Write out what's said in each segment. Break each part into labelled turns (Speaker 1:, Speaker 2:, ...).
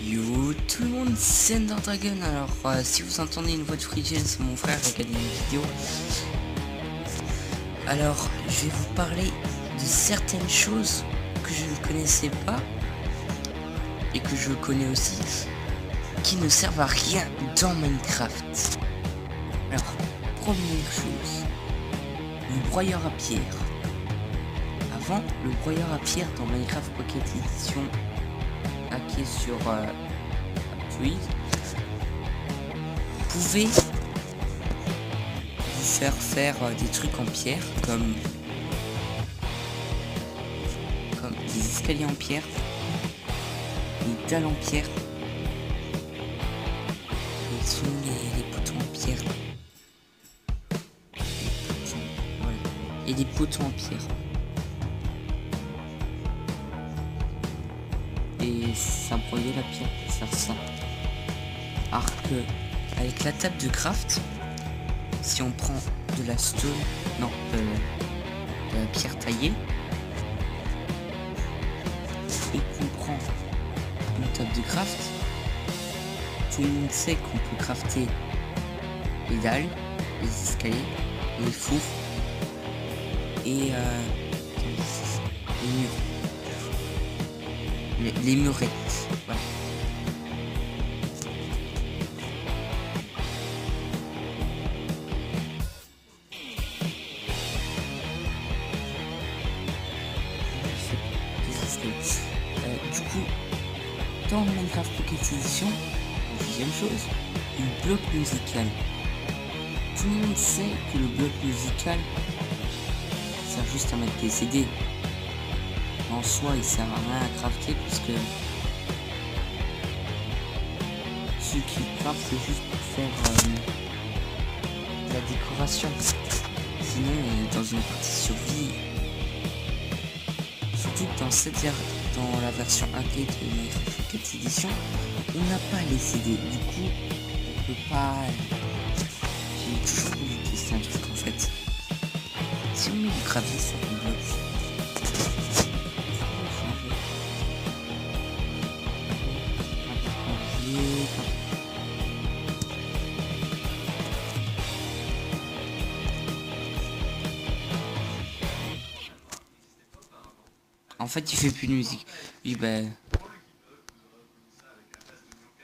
Speaker 1: Yo tout le monde, c'est Ender Dragon. Alors si vous entendez une voix de frigide, c'est mon frère qui a gagné une vidéo. Alors je vais vous parler de certaines choses que je ne connaissais pas et que je connais aussi, qui ne servent à rien dans Minecraft. Alors première chose, le broyeur à pierre. Avant, le broyeur à pierre dans Minecraft Pocket Edition hacké sur Tweet pouvait vous faire des trucs en pierre comme des escaliers en pierre, des dalles en pierre, et sont les poteaux en pierre, voilà. Et des poteaux en pierre. Et ça broyait la pierre pour faire ça. Alors que avec la table de craft, si on prend de la stone, non, de la pierre taillée, et qu'on prend une table de craft, tout le monde sait qu'on peut crafter les dalles, les escaliers, les fours et les murs. Les murettes, voilà. Du coup, dans Minecraft Pocket Edition, deuxième chose, le bloc musical. Tout le monde sait que le bloc musical sert juste à mettre des CD. En soi, il sert à rien à crafter puisque ceux qui craftent, c'est juste pour faire la décoration. Sinon, dans une partie survie, surtout que dans la version hackée de Minecraft Pocket Edition, on n'a pas les CD. Du coup, on peut pas. J'ai toujours voulu tester un truc en fait. Si on met du gravier sur le bloc. En fait, il fait plus de musique. Oui, ben.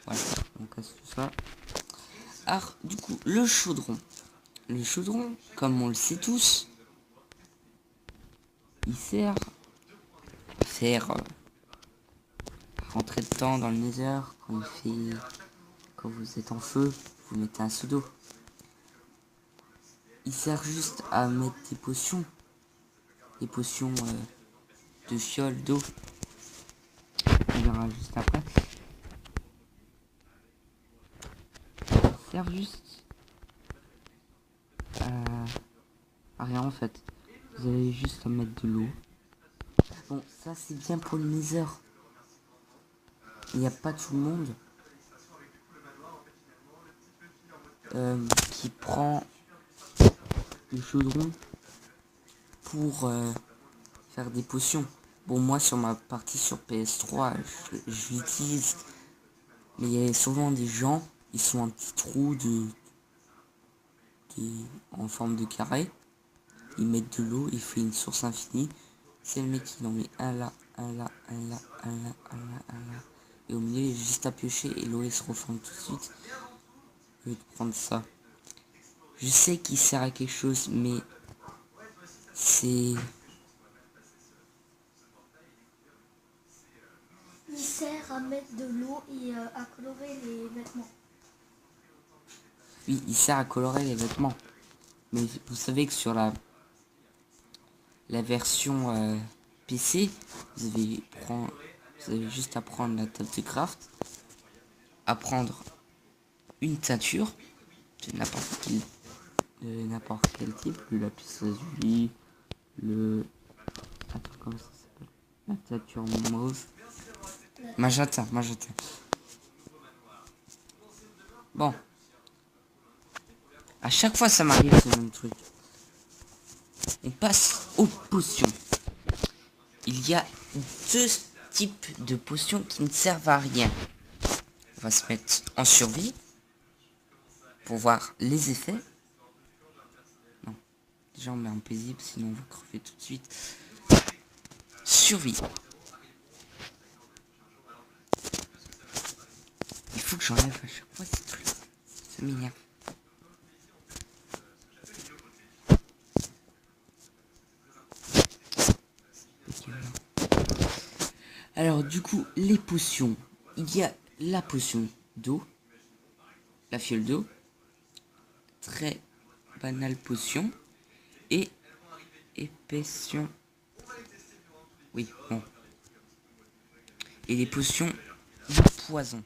Speaker 1: Voilà, on casse tout ça. Alors, du coup, le chaudron. Le chaudron, comme on le sait tous, il sert à faire rentrer le temps dans le nether. Quand vous êtes en feu, vous mettez un seau d'eau. Il sert juste à mettre des potions. Des potions de fiole d'eau. On verra juste après. Il sert juste à rien en fait. Vous avez juste à mettre de l'eau. Bon, ça c'est bien pour le nether. Il n'y a pas tout le monde qui prend le chaudron pour faire des potions. Bon, moi sur ma partie sur PS3, je l'utilise. Mais il y a souvent des gens, ils sont un petit trou en forme de carré. Ils mettent de l'eau, il fait une source infinie. C'est le mec qui en met un là, un là, un là, un là, un là, un là. Et au milieu, il est juste à piocher et l'eau se reforme tout de suite. Je vais prendre ça. Je sais qu'il sert à quelque chose, mais c'est...
Speaker 2: Il sert à mettre de l'eau et à colorer les vêtements.
Speaker 1: Oui, il sert à colorer les vêtements. Mais vous savez que sur la version PC, vous avez juste à prendre la table de craft, à prendre une teinture de n'importe quel type, le lapis lazuli, attends, comment ça s'appelle, la teinture mauve, magenta. Bon, à chaque fois ça m'arrive ce même truc. On passe aux potions. il y a deux types de potions qui ne servent à rien. On va se mettre en survie pour voir les effets. Non, déjà on met en paisible, sinon on va crever tout de suite. Survie. Il faut que j'enlève à chaque fois ces trucs. Ça m'énerve. Alors du coup, les potions. Il y a la potion d'eau. La fiole d'eau. Très banale potion. Et épaission. Oui, bon. Et les potions de poison.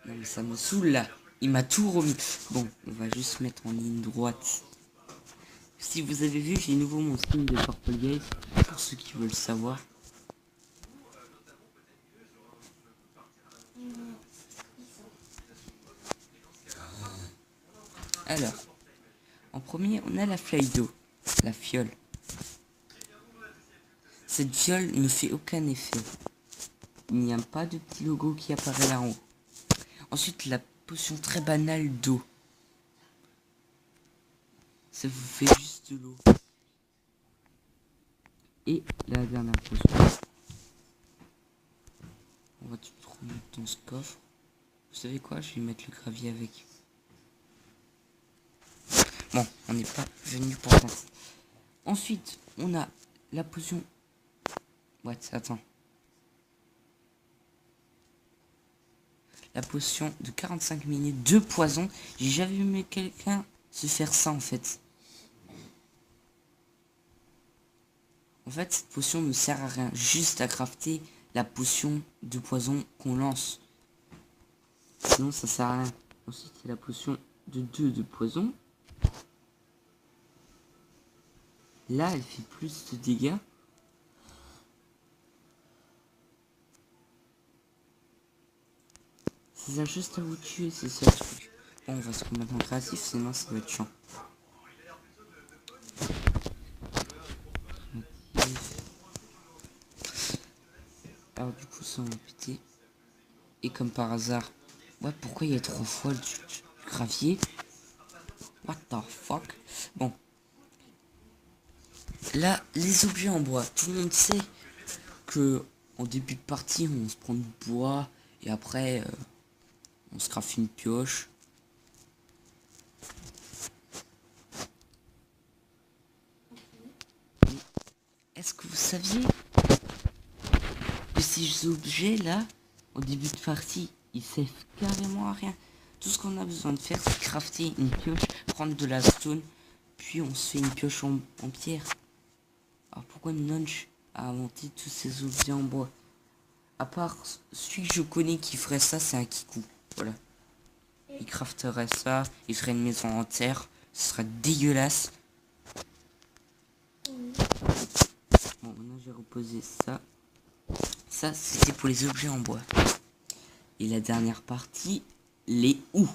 Speaker 1: Non mais ça me saoule là. Il m'a tout remis. Bon, on va juste mettre en ligne droite. Si vous avez vu, j'ai nouveau mon skin de Purple Gaze. Pour ceux qui veulent savoir. Alors, en premier, on a la feuille d'eau, la fiole. Cette fiole ne fait aucun effet. Il n'y a pas de petit logo qui apparaît là en haut. Ensuite, la potion très banale d'eau. Ça vous fait juste de l'eau. Et la dernière potion. On va tout remettre dans ce coffre. Vous savez quoi? Je vais mettre le gravier avec. Bon, on n'est pas venu pour ça. Ensuite, on a la potion... What? Attends. La potion de 45 minutes de poison. J'ai jamais vu quelqu'un se faire ça en fait. En fait, cette potion ne sert à rien. Juste à crafter la potion de poison qu'on lance. Sinon, ça sert à rien. Ensuite, il y a la potion de 2 de poison. Là, elle fait plus de dégâts. Ça sert juste à vous tuer, c'est ça le truc. Bon, on va se remettre en créatif, sinon ça va être chiant. Alors du coup, ça on va péter. Et comme par hasard... Ouais, pourquoi il y a 3 fois le gravier? What the fuck? Bon. Là, les objets en bois. Tout le monde sait que en début de partie, on se prend du bois. Et après, on se craft une pioche. Est-ce que vous saviez que ces objets là, au début de partie, ils servent carrément à rien? Tout ce qu'on a besoin de faire, c'est crafter une pioche, prendre de la stone, puis on se fait une pioche en pierre. Alors pourquoi Nunch a inventé tous ces objets en bois? À part celui que je connais qui ferait ça, c'est un Kikou. Voilà. Il crafterait ça, il ferait une maison en terre, ce serait dégueulasse. Bon, maintenant j'ai reposé ça. Ça, c'était pour les objets en bois. Et la dernière partie, les houes.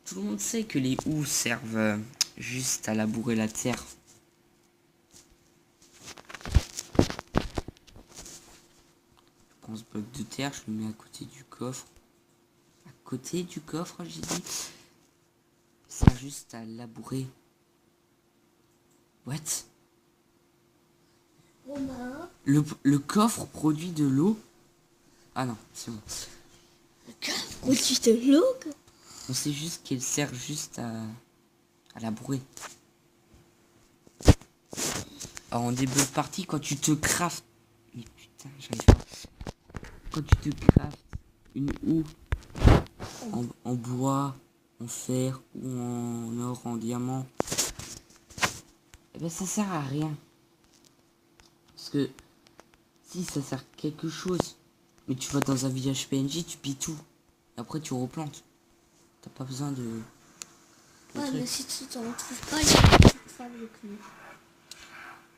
Speaker 1: Tout le monde sait que les houes servent juste à labourer la terre. Je prends ce bloc de terre, je le mets à côté du coffre. À côté du coffre, j'ai dit. Ça sert juste à labourer. What? Le coffre produit de l'eau. Ah non, c'est bon.
Speaker 2: Le coffre produit de l'eau?
Speaker 1: On sait juste qu'elle sert juste à labourer. Alors en début de partie, quand tu te craftes... Mais putain, j'arrive pas. Quand tu te craftes une houe en bois, en fer ou en or, en diamant, eh ben ça sert à rien. Parce que si ça sert à quelque chose, mais tu vas dans un village PNJ, tu pilles tout. Et après tu replantes. T'as pas besoin de
Speaker 2: ouais, mais si tu t'en retrouves pas, il y a une femme avec nous.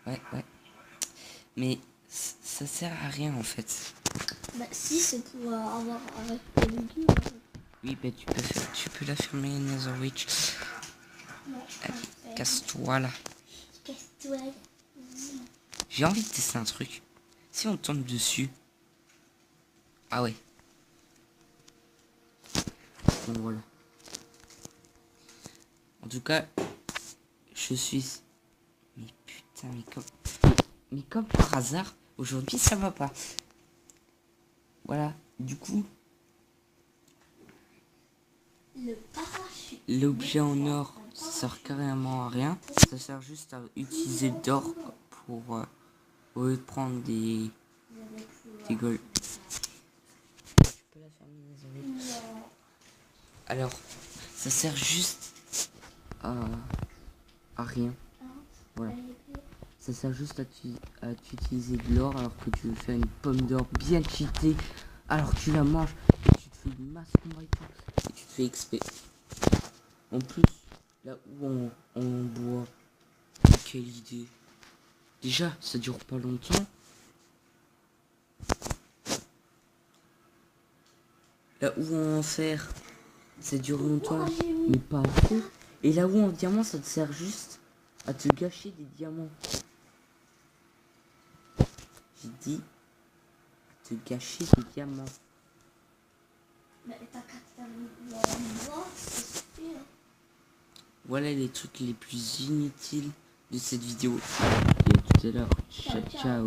Speaker 1: Ouais. Mais ça sert à rien en fait.
Speaker 2: Bah si, c'est pour avoir avec les légumes.
Speaker 1: Oui, bah tu peux la fermer, Nether Witch. Allez, casse-toi là.
Speaker 2: Casse-toi.
Speaker 1: J'ai envie de tester un truc. Si on tombe dessus. Ah ouais. Bon voilà. En tout cas, je suis... Mais putain, mais comme par hasard, aujourd'hui ça va pas. Voilà, du coup... L'objet en or, ça sert carrément à rien. Ça sert juste à utiliser d'or pour... au lieu de prendre des gold. Je peux la fermer, désolé. Alors, ça sert juste à rien. Voilà. Ça sert juste à utiliser de l'or alors que tu veux faire une pomme d'or bien cheatée. Alors tu la manges et tu te fais une masse combat et tout. Et tu te fais XP. En plus, là où on boit. Quelle idée. Déjà, ça dure pas longtemps. Là où en fer, ça dure longtemps, mais pas assez. Et là où en diamant, ça te sert juste à te gâcher des diamants. J'ai dit à te gâcher des diamants. Voilà les trucs les plus inutiles de cette vidéo. Et à tout à l'heure. Ciao, ciao.